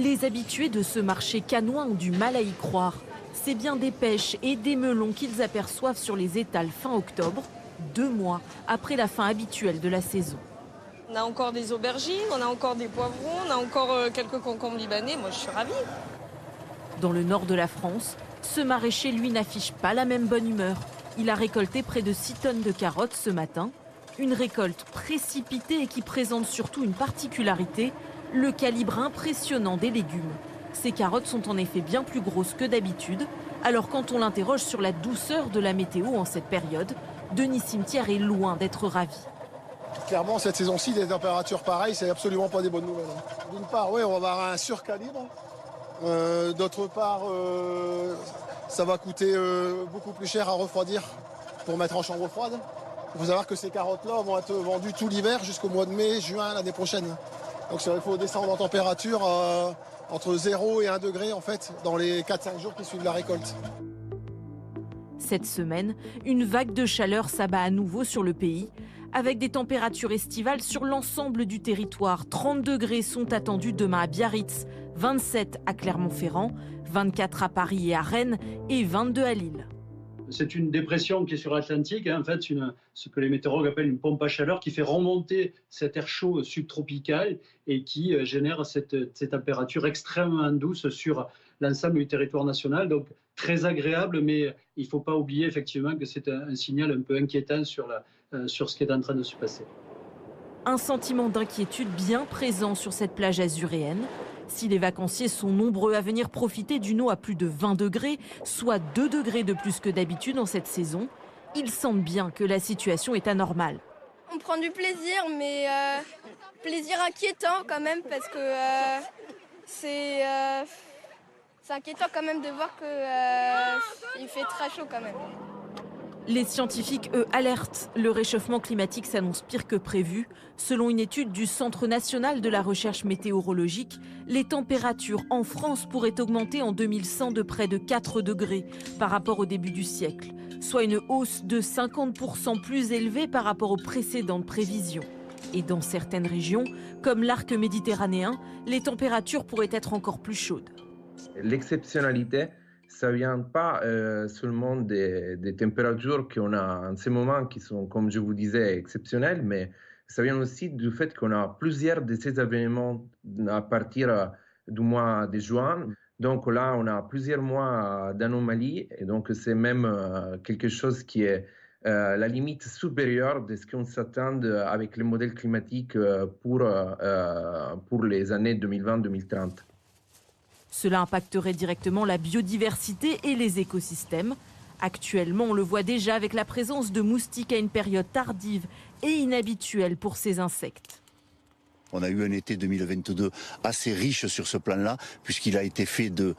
Les habitués de ce marché cannois ont du mal à y croire. C'est bien des pêches et des melons qu'ils aperçoivent sur les étals fin octobre, 2 mois après la fin habituelle de la saison. On a encore des aubergines, on a encore des poivrons, on a encore quelques concombres libanais. Moi, je suis ravie. Dans le nord de la France, ce maraîcher, lui, n'affiche pas la même bonne humeur. Il a récolté près de 6 tonnes de carottes ce matin. Une récolte précipitée et qui présente surtout une particularité, le calibre impressionnant des légumes. Ces carottes sont en effet bien plus grosses que d'habitude. Alors quand on l'interroge sur la douceur de la météo en cette période, Denis Cimetière est loin d'être ravi. Clairement, cette saison-ci, des températures pareilles, c'est absolument pas des bonnes nouvelles. D'une part, oui, on va avoir un surcalibre. D'autre part, ça va coûter beaucoup plus cher à refroidir pour mettre en chambre froide. Il faut savoir que ces carottes-là vont être vendues tout l'hiver jusqu'au mois de mai, juin l'année prochaine. Donc il faut descendre en température entre 0 et 1 degré en fait, dans les 4-5 jours qui suivent la récolte. Cette semaine, une vague de chaleur s'abat à nouveau sur le pays, avec des températures estivales sur l'ensemble du territoire. 30 degrés sont attendus demain à Biarritz, 27 à Clermont-Ferrand, 24 à Paris et à Rennes et 22 à Lille. C'est une dépression qui est sur l'Atlantique, en fait, ce que les météorologues appellent une pompe à chaleur qui fait remonter cet air chaud subtropical et qui génère cette température extrêmement douce sur l'ensemble du territoire national. Donc très agréable, mais il ne faut pas oublier effectivement que c'est un signal un peu inquiétant sur ce qui est en train de se passer. Un sentiment d'inquiétude bien présent sur cette plage azuréenne. Si les vacanciers sont nombreux à venir profiter d'une eau à plus de 20 degrés, soit 2 degrés de plus que d'habitude en cette saison, ils sentent bien que la situation est anormale. On prend du plaisir, mais plaisir inquiétant quand même, parce que c'est inquiétant quand même de voir qu'il fait très chaud quand même. Les scientifiques, eux, alertent. Le réchauffement climatique s'annonce pire que prévu. Selon une étude du Centre national de la recherche météorologique, les températures en France pourraient augmenter en 2100 de près de 4 degrés par rapport au début du siècle, soit une hausse de 50% plus élevée par rapport aux précédentes prévisions. Et dans certaines régions, comme l'arc méditerranéen, les températures pourraient être encore plus chaudes. L'exceptionnalité, ça ne vient pas seulement des températures qu'on a en ce moment qui sont, comme je vous disais, exceptionnelles, mais ça vient aussi du fait qu'on a plusieurs de ces événements à partir du mois de juin. Donc là, on a plusieurs mois d'anomalies et donc c'est même quelque chose qui est la limite supérieure de ce qu'on s'attend avec les modèles climatiques pour les années 2020-2030. Cela impacterait directement la biodiversité et les écosystèmes. Actuellement, on le voit déjà avec la présence de moustiques à une période tardive et inhabituelle pour ces insectes. On a eu un été 2022 assez riche sur ce plan-là, puisqu'il a été fait de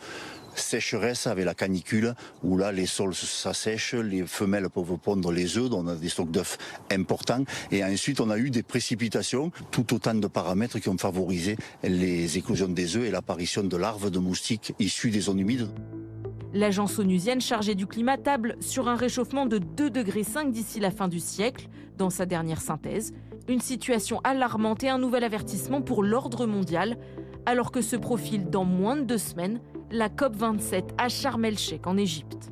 sécheresse avec la canicule, où là les sols s'assèchent, les femelles peuvent pondre les œufs, donc on a des stocks d'œufs importants. Et ensuite on a eu des précipitations, tout autant de paramètres qui ont favorisé les éclosions des œufs et l'apparition de larves de moustiques issues des zones humides. L'agence onusienne chargée du climat table sur un réchauffement de 2,5 degrés d'ici la fin du siècle, dans sa dernière synthèse. Une situation alarmante et un nouvel avertissement pour l'ordre mondial, alors que se profile dans moins de 2 semaines la COP27 à Sharm el-Sheikh en Égypte.